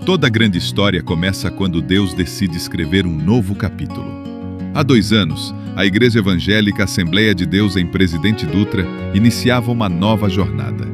Toda grande história começa quando Deus decide escrever um novo capítulo. Há 2 anos, a Igreja Evangélica Assembleia de Deus em Presidente Dutra iniciava uma nova jornada.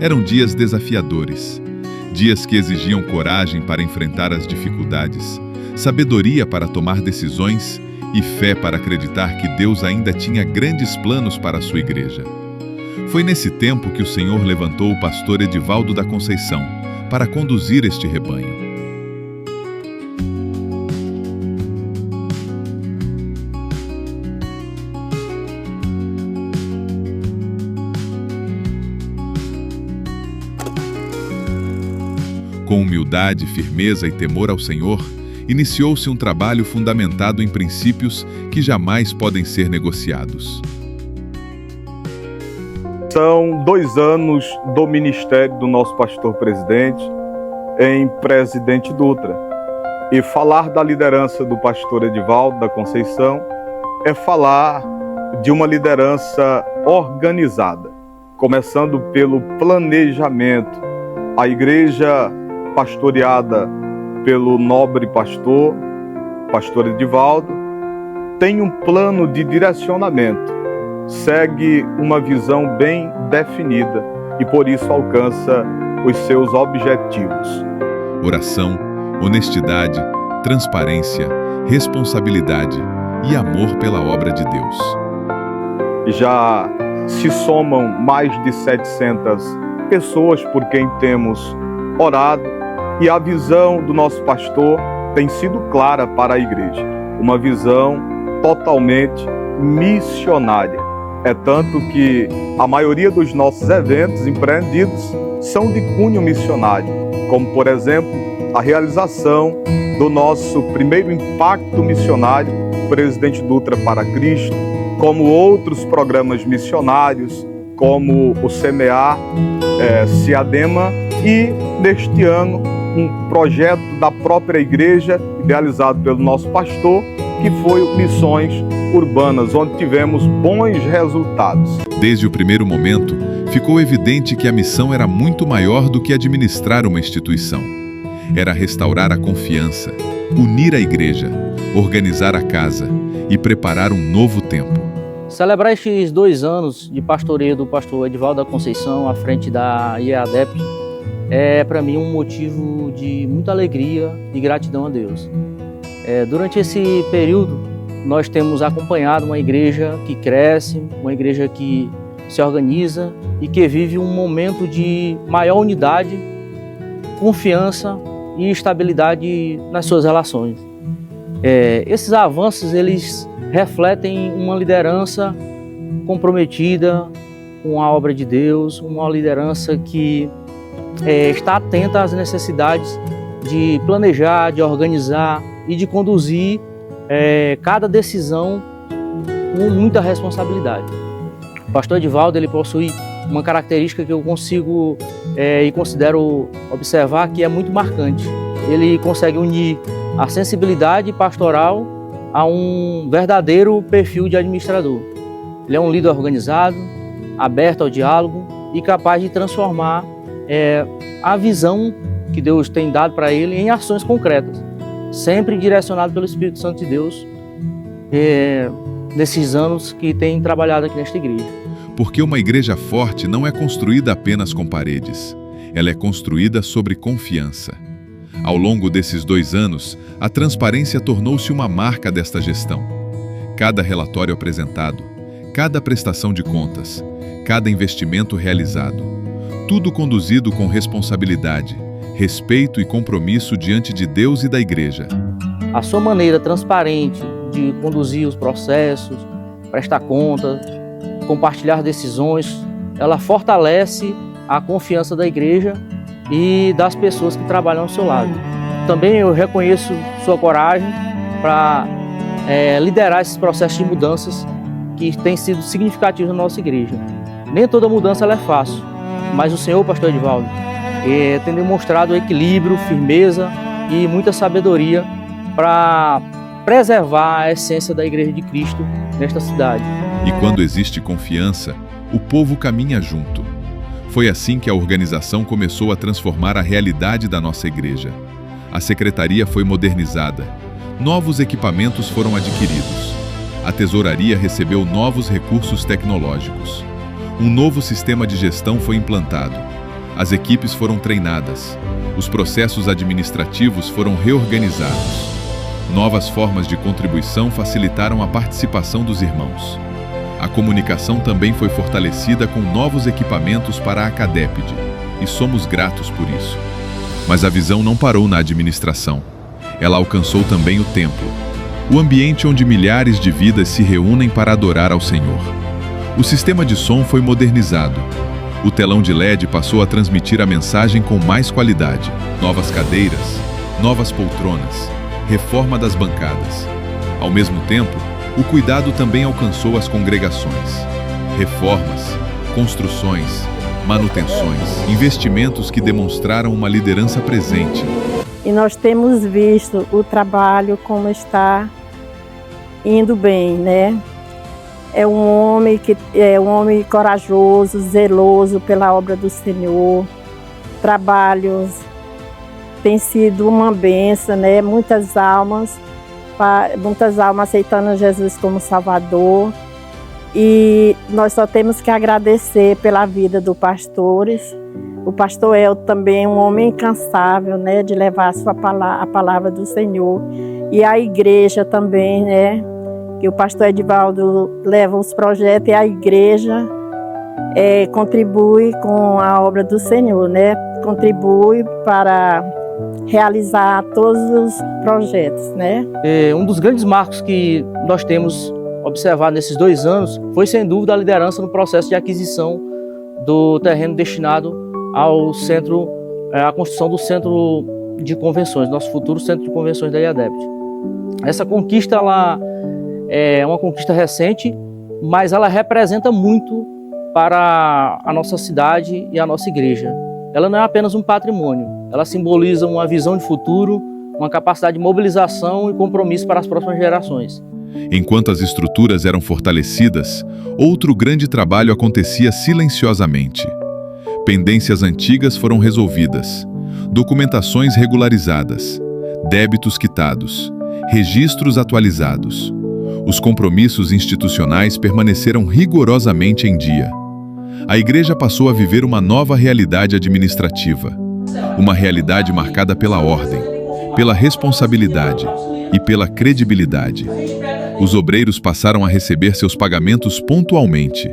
Eram dias desafiadores, dias que exigiam coragem para enfrentar as dificuldades, sabedoria para tomar decisões e fé para acreditar que Deus ainda tinha grandes planos para a sua igreja. Foi nesse tempo que o Senhor levantou o pastor Edivaldo da Conceição para conduzir este rebanho. Com humildade, firmeza e temor ao Senhor, iniciou-se um trabalho fundamentado em princípios que jamais podem ser negociados. São 2 anos do ministério do nosso pastor-presidente em Presidente Dutra. E falar da liderança do pastor Edivaldo da Conceição é falar de uma liderança organizada, começando pelo planejamento. A igreja pastoreada pelo nobre pastor Edivaldo, tem um plano de direcionamento, segue uma visão bem definida e por isso alcança os seus objetivos. Oração, honestidade, transparência, responsabilidade e amor pela obra de Deus. Já se somam mais de 700 pessoas por quem temos orado e a visão do nosso pastor tem sido clara para a igreja, uma visão totalmente missionária. É tanto que a maioria dos nossos eventos empreendidos são de cunho missionário, como, por exemplo, a realização do nosso primeiro impacto missionário, Presidente Dutra para Cristo, como outros programas missionários, como o Semear, Ciadema e, neste ano, um projeto da própria igreja, idealizado pelo nosso pastor, que foi Missões Urbanas, onde tivemos bons resultados. Desde o primeiro momento, ficou evidente que a missão era muito maior do que administrar uma instituição. Era restaurar a confiança, unir a igreja, organizar a casa e preparar um novo tempo. Celebrar estes 2 anos de pastoreio do pastor Edivaldo da Conceição à frente da IEADEP é para mim um motivo de muita alegria e gratidão a Deus. Durante esse período nós temos acompanhado uma igreja que cresce, uma igreja que se organiza e que vive um momento de maior unidade, confiança e estabilidade nas suas relações. Esses avanços eles refletem uma liderança comprometida com a obra de Deus, uma liderança que está atenta às necessidades de planejar, de organizar e de conduzir cada decisão com muita responsabilidade. O pastor Edivaldo ele possui uma característica que eu consigo e considero observar que é muito marcante. Ele consegue unir a sensibilidade pastoral a um verdadeiro perfil de administrador. Ele é um líder organizado, aberto ao diálogo e capaz de transformar a visão que Deus tem dado para ele em ações concretas, sempre direcionado pelo Espírito Santo de Deus nesses anos que tem trabalhado aqui nesta igreja. Porque uma igreja forte não é construída apenas com paredes, ela é construída sobre confiança. Ao longo desses 2 anos, a transparência tornou-se uma marca desta gestão. Cada relatório apresentado, cada prestação de contas, cada investimento realizado, tudo conduzido com responsabilidade, respeito e compromisso diante de Deus e da igreja. A sua maneira transparente de conduzir os processos, prestar contas, compartilhar decisões, ela fortalece a confiança da igreja e das pessoas que trabalham ao seu lado. Também eu reconheço sua coragem para liderar esses processos de mudanças que têm sido significativos na nossa igreja. Nem toda mudança ela é fácil, mas o Senhor, pastor Edivaldo, tem demonstrado equilíbrio, firmeza e muita sabedoria para preservar a essência da Igreja de Cristo nesta cidade. E quando existe confiança, o povo caminha junto. Foi assim que a organização começou a transformar a realidade da nossa igreja. A secretaria foi modernizada. Novos equipamentos foram adquiridos. A tesouraria recebeu novos recursos tecnológicos. Um novo sistema de gestão foi implantado. As equipes foram treinadas. Os processos administrativos foram reorganizados. Novas formas de contribuição facilitaram a participação dos irmãos. A comunicação também foi fortalecida com novos equipamentos para a Acadépide, e somos gratos por isso. Mas a visão não parou na administração. Ela alcançou também o templo, o ambiente onde milhares de vidas se reúnem para adorar ao Senhor. O sistema de som foi modernizado. O telão de LED passou a transmitir a mensagem com mais qualidade. Novas cadeiras, novas poltronas, reforma das bancadas. Ao mesmo tempo, o cuidado também alcançou as congregações. Reformas, construções, manutenções, investimentos que demonstraram uma liderança presente. E nós temos visto o trabalho como está indo bem, né? É um homem corajoso, zeloso pela obra do Senhor. Trabalhos tem sido uma bênção, né? Muitas almas aceitando Jesus como Salvador. E nós só temos que agradecer pela vida dos pastores. O pastor Elton também é um homem incansável, né, de levar a palavra do Senhor. E a igreja também, né, que o pastor Edivaldo leva os projetos e a igreja contribui com a obra do Senhor, né, contribui para realizar todos os projetos, né. Um dos grandes marcos que nós temos observado nesses 2 anos foi, sem dúvida, a liderança no processo de aquisição do terreno destinado ao centro, a construção do centro de convenções, nosso futuro centro de convenções da IADEPT. Essa conquista ela é uma conquista recente, mas ela representa muito para a nossa cidade e a nossa igreja. Ela não é apenas um patrimônio, ela simboliza uma visão de futuro, uma capacidade de mobilização e compromisso para as próximas gerações. Enquanto as estruturas eram fortalecidas, outro grande trabalho acontecia silenciosamente. Pendências antigas foram resolvidas, documentações regularizadas, débitos quitados, registros atualizados. Os compromissos institucionais permaneceram rigorosamente em dia. A igreja passou a viver uma nova realidade administrativa, uma realidade marcada pela ordem, pela responsabilidade e pela credibilidade. Os obreiros passaram a receber seus pagamentos pontualmente.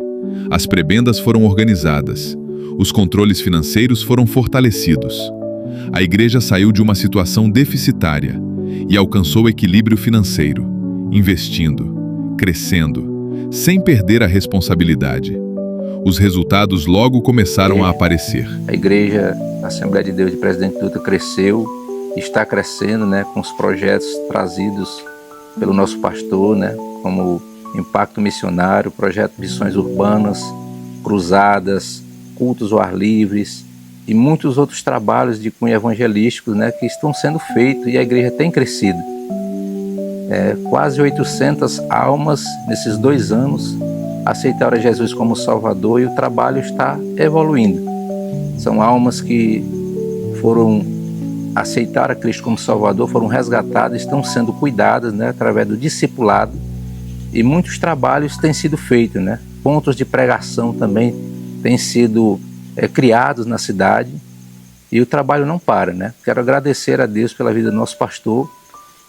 As prebendas foram organizadas. Os controles financeiros foram fortalecidos. A igreja saiu de uma situação deficitária e alcançou equilíbrio financeiro, investindo, crescendo, sem perder a responsabilidade. Os resultados logo começaram a aparecer. A igreja, a Assembleia de Deus de Presidente Dutra cresceu, está crescendo, né, com os projetos trazidos pelo nosso pastor, né, como Impacto Missionário, Projeto Missões Urbanas, Cruzadas, Cultos ao Ar Livres e muitos outros trabalhos de cunho evangelístico, né, que estão sendo feitos e a igreja tem crescido. Quase 800 almas nesses 2 anos aceitaram Jesus como Salvador e o trabalho está evoluindo. São almas que aceitaram a Cristo como Salvador, foram resgatadas, estão sendo cuidadas, né, através do discipulado, e muitos trabalhos têm sido feitos, né? Pontos de pregação também têm sido criados na cidade e o trabalho não para, né? Quero agradecer a Deus pela vida do nosso pastor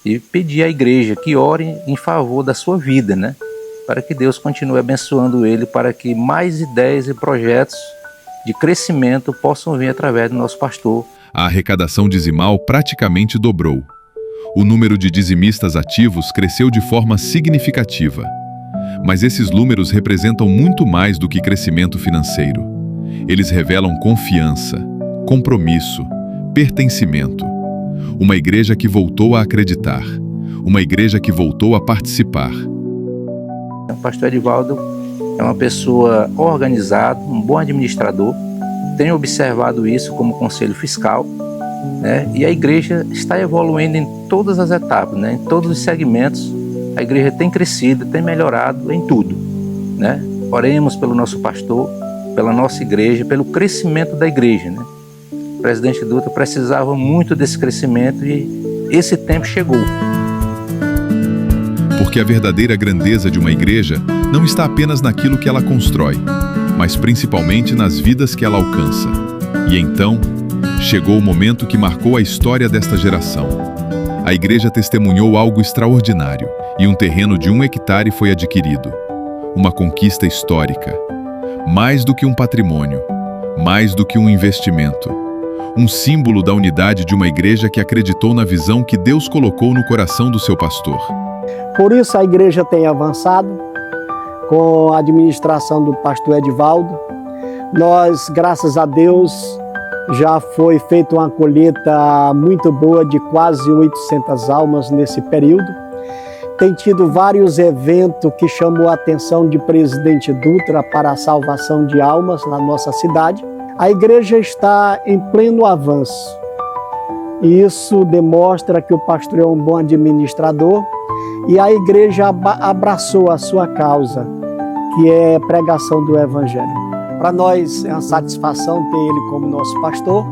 e pedir à igreja que ore em favor da sua vida, né? Para que Deus continue abençoando ele, para que mais ideias e projetos de crescimento possam vir através do nosso pastor. A arrecadação dizimal praticamente dobrou. O número de dizimistas ativos cresceu de forma significativa. Mas esses números representam muito mais do que crescimento financeiro. Eles revelam confiança, compromisso, pertencimento. Uma igreja que voltou a acreditar. Uma igreja que voltou a participar. O pastor Edivaldo é uma pessoa organizada, um bom administrador. Tenho observado isso como conselho fiscal, né? E a igreja está evoluindo em todas as etapas, né? Em todos os segmentos. A igreja tem crescido, tem melhorado em tudo, né? Oremos pelo nosso pastor, pela nossa igreja, pelo crescimento da igreja, né? Presidente Dutra precisava muito desse crescimento e esse tempo chegou. Porque a verdadeira grandeza de uma igreja não está apenas naquilo que ela constrói, mas principalmente nas vidas que ela alcança. E então, chegou o momento que marcou a história desta geração. A igreja testemunhou algo extraordinário e um terreno de 1 hectare foi adquirido. Uma conquista histórica. Mais do que um patrimônio, mais do que um investimento. Um símbolo da unidade de uma igreja que acreditou na visão que Deus colocou no coração do seu pastor. Por isso a igreja tem avançado com a administração do pastor Edivaldo. Nós, graças a Deus, já foi feita uma colheita muito boa de quase 800 almas nesse período. Tem tido vários eventos que chamou a atenção de Presidente Dutra para a salvação de almas na nossa cidade. A igreja está em pleno avanço. E isso demonstra que o pastor é um bom administrador e a igreja abraçou a sua causa, que é a pregação do Evangelho. Para nós é uma satisfação ter ele como nosso pastor,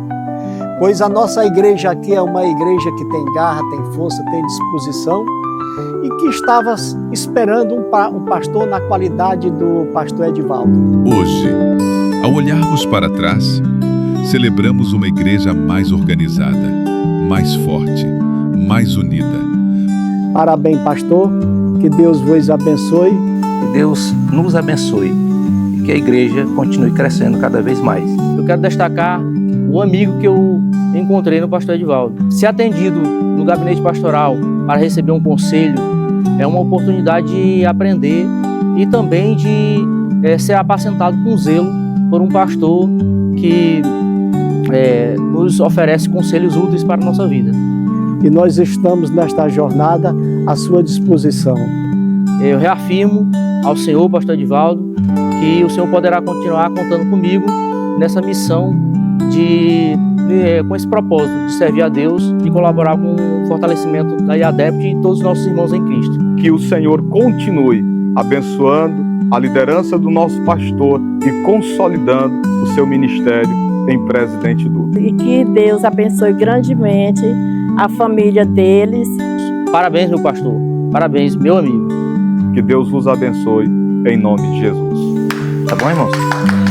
pois a nossa igreja aqui é uma igreja que tem garra, tem força, tem disposição e que estava esperando um pastor na qualidade do pastor Edivaldo. Hoje, ao olharmos para trás, celebramos uma igreja mais organizada, mais forte, mais unida. Parabéns, pastor, que Deus vos abençoe. Que Deus nos abençoe e que a igreja continue crescendo cada vez mais. Eu quero destacar o amigo que eu encontrei no pastor Edivaldo. Ser atendido no gabinete pastoral para receber um conselho é uma oportunidade de aprender e também de ser apacentado com zelo por um pastor que nos oferece conselhos úteis para a nossa vida. E nós estamos nesta jornada à sua disposição. Eu reafirmo ao Senhor, pastor Edivaldo, que o Senhor poderá continuar contando comigo nessa missão com esse propósito de servir a Deus e colaborar com o fortalecimento da IADEPT e todos os nossos irmãos em Cristo. Que o Senhor continue abençoando a liderança do nosso pastor e consolidando o seu ministério em Presidente Dutra. E que Deus abençoe grandemente a família deles. Parabéns, meu pastor. Parabéns, meu amigo. Que Deus vos abençoe em nome de Jesus. Tá bom, irmãos?